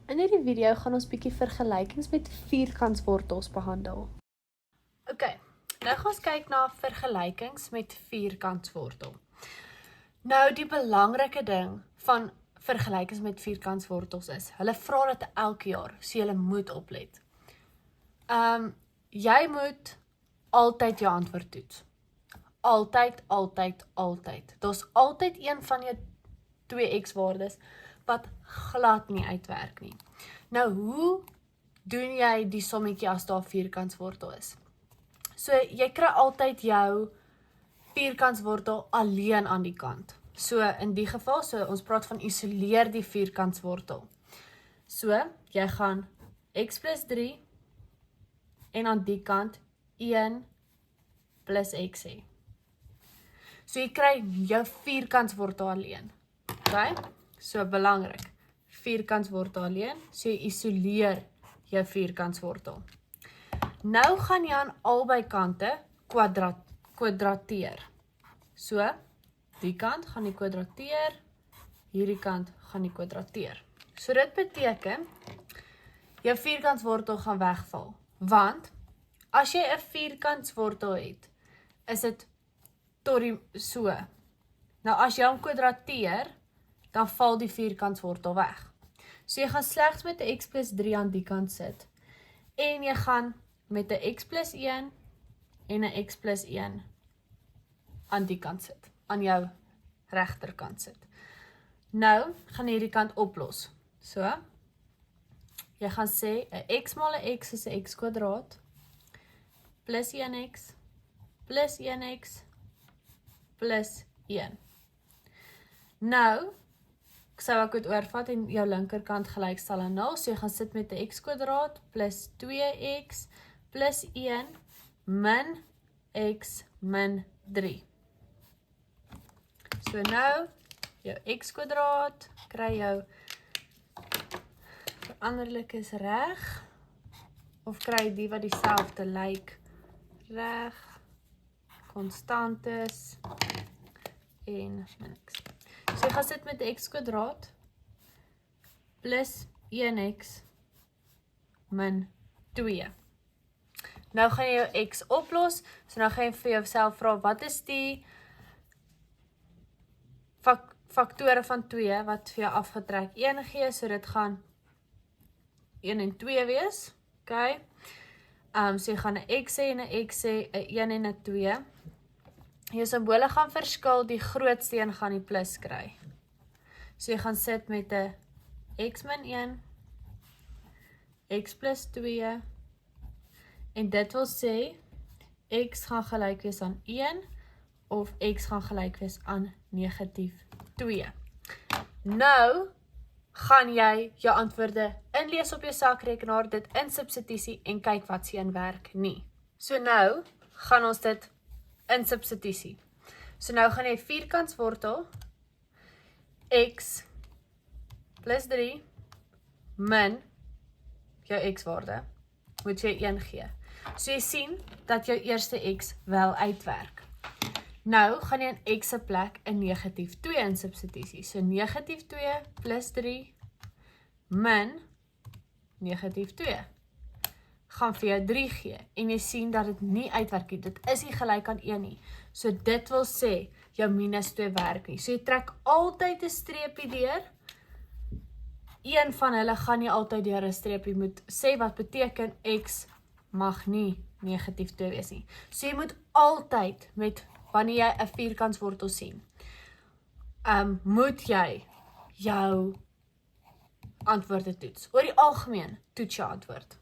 In hierdie video gaan ons bietjie vergelykings met vierkantswortels behandel. Ok, nou gaan ons kyk na vergelykings met vierkantswortel. Nou die belangrike ding van vergelykings met vierkantswortels is, hulle vra dit elke jaar, so jy moet oplet. Jy moet altyd jou antwoord toets. Altyd, altyd, altyd. Daar's altyd een van jou 2x-waardes wat glad nie uitwerk nie. Nou, hoe doen jy die sommetjie as daar vierkantswortel is? So, jy kry altyd jou vierkantswortel alleen aan die kant. So, in die geval, ons praat van isoleer die vierkantswortel. So, jy gaan x plus 3 en aan die kant 1 plus x hê. So, jy kry jou vierkantswortel alleen. Okay? So, belangrik. Vierkantswortel alleen, so jy isoleer jou vierkantswortel. Nou gaan jy aan albei kante kwadrateer. So, die kant gaan jy kwadrateer, hierdie kant gaan jy kwadrateer. So, dit beteken, jou vierkantswortel gaan wegval. Want, as jy 'n vierkantswortel het, is dit tot die so. Nou, as jy hom kwadrateer, dan val die vierkantswortel weg. So, jy gaan slegs met 'n x plus 3 aan die kant sit. En jy gaan met 'n x plus 1 en 'n x plus 1 aan die kant sit. Aan jou regterkant sit. Nou, gaan jy hierdie kant oplos. So, jy gaan sê, 'n x maal 'n x is 'n x kwadraat, plus 1x, plus 1x, plus 1. Nou, sou ek dit oorvat en jou linkerkant gelykstel aan 0, so jy gaan sit met 'n x kwadraat, plus 2x, plus 1, min x, min 3. So nou, jou x kwadraat, kry jou veranderlik is reg, of kry die wat dieselfde lyk, reg, konstantes, en min x. So jy gaan sit met x kwadraat, plus 1x, min 2. Nou gaan jy jou x oplos, so nou gaan jy vir jouself vra, wat is die faktore van 2 wat vir jou afgetrek 1 gee, so dit gaan 1 en 2 wees, ok? So jy gaan 'n x hê en 'n x hê, 'n 1 en 'n 2. Jou simbole gaan verskil, die grootste een gaan die plus kry. So jy gaan sit met 'n x min 1, x plus 2, en dit wil sê, x gaan gelyk wees aan 1, of x gaan gelyk wees aan negatief 2. Nou, gaan jy jou antwoorde inlees op jou sakrekenaar, dit in substitusie en kyk wat se een werk nie. So nou, gaan ons dit in substitusie. So nou gaan jy vierkantswortel, x plus 3, min jou x-waarde, moet jy 1 gee. So jy sien, dat jou eerste x wel uitwerk. Nou, gaan jy in x se plek in negatief 2 in substitusie. So negatief 2 plus 3, min negatief 2. Gaan vir jou 3 gee, en jy sien dat dit nie uitwerk nie, dit is nie gelyk aan 1 nie. So dit wil sê, jou minus 2 werk nie. So jy trek altyd 'n streepie deur, een van hulle gaan nie altyd deur 'n streepie moet sê, wat beteken x mag nie negatief 2 wees nie. So jy moet altyd wanneer jy 'n vierkantswortel sien, moet jy jou antwoorde toets. Oor die algemeen toets jou antwoord.